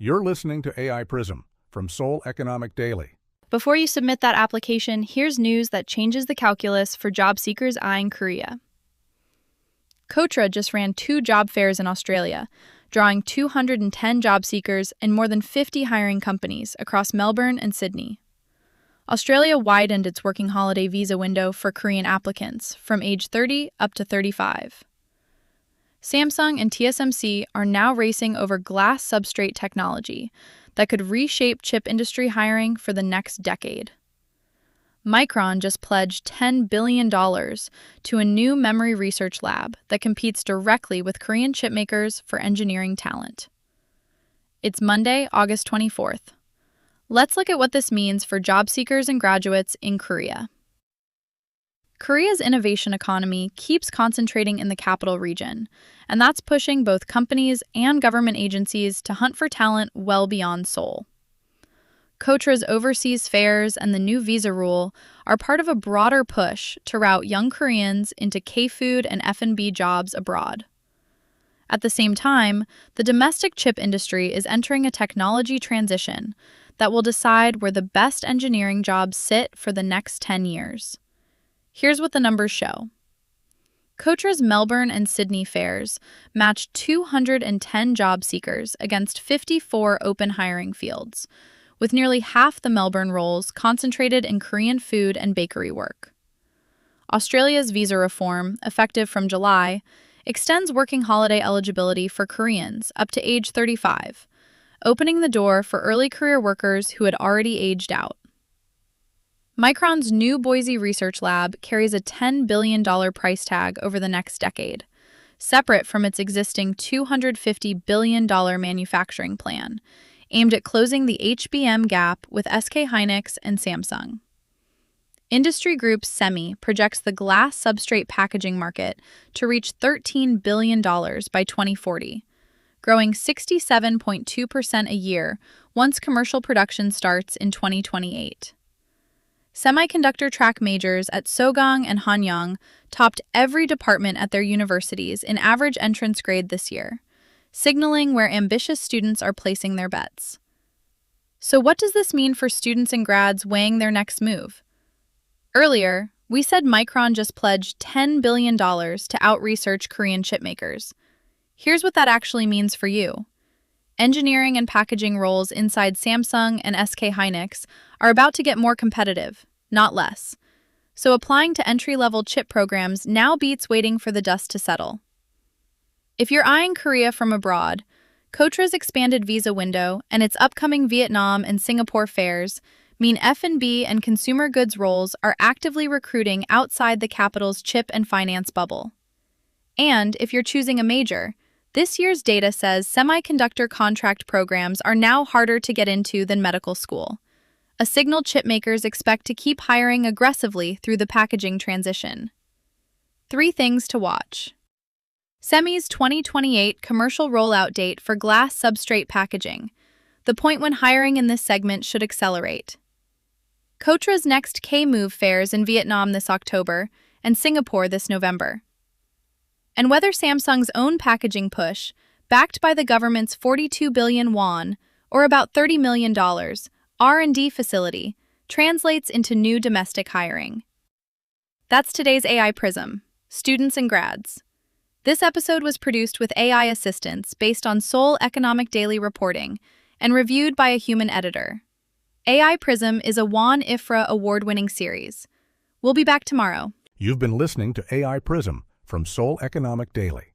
You're listening to AI PRISM from Seoul Economic Daily. Before you submit that application, here's news that changes the calculus for job seekers eyeing Korea. KOSPI just ran 2 job fairs in Australia, drawing 210 job seekers and more than 50 hiring companies across Melbourne and Sydney. Australia widened its working holiday visa window for Korean applicants from age 30 up to 35. Samsung and TSMC are now racing over glass substrate technology that could reshape chip industry hiring for the next decade. Micron just pledged $10 billion to a new memory research lab that competes directly with Korean chipmakers for engineering talent. It's Monday, August 24th. Let's look at what this means for job seekers and graduates in Korea. Korea's innovation economy keeps concentrating in the capital region, and that's pushing both companies and government agencies to hunt for talent well beyond Seoul. KOSPI's overseas fairs and the new visa rule are part of a broader push to route young Koreans into K-food and F&B jobs abroad. At the same time, the domestic chip industry is entering a technology transition that will decide where the best engineering jobs sit for the next 10 years. Here's what the numbers show. KOSPI's Melbourne and Sydney fairs matched 210 job seekers against 54 open hiring fields, with nearly half the Melbourne roles concentrated in Korean food and bakery work. Australia's visa reform, effective from July, extends working holiday eligibility for Koreans up to age 35, opening the door for early career workers who had already aged out. Micron's new Boise research lab carries a $10 billion price tag over the next decade, separate from its existing $250 billion manufacturing plan, aimed at closing the HBM gap with SK Hynix and Samsung. Industry group SEMI projects the glass substrate packaging market to reach $13 billion by 2040, growing 67.2% a year once commercial production starts in 2028. Semiconductor track majors at Sogang and Hanyang topped every department at their universities in average entrance grade this year, signaling where ambitious students are placing their bets. So what does this mean for students and grads weighing their next move? Earlier, we said Micron just pledged $10 billion to out-research Korean chipmakers. Here's what that actually means for you. Engineering and packaging roles inside Samsung and SK Hynix are about to get more competitive, not less. So applying to entry-level chip programs now beats waiting for the dust to settle. If you're eyeing Korea from abroad, KOSPI's expanded visa window and its upcoming Vietnam and Singapore fairs mean F&B and consumer goods roles are actively recruiting outside the capital's chip and finance bubble. And if you're choosing a major, this year's data says semiconductor contract programs are now harder to get into than medical school, a signal chipmakers expect to keep hiring aggressively through the packaging transition. 3 things to watch. SEMI's 2028 commercial rollout date for glass substrate packaging, the point when hiring in this segment should accelerate. KOSPI's next K-Move fairs in Vietnam this October and Singapore this November. And whether Samsung's own packaging push, backed by the government's 42 billion won, or about $30 million, R&D facility, translates into new domestic hiring. That's today's AI PRISM, students and grads. This episode was produced with AI assistance based on Seoul Economic Daily reporting and reviewed by a human editor. AI PRISM is a WAN-IFRA award-winning series. We'll be back tomorrow. You've been listening to AI PRISM from Seoul Economic Daily.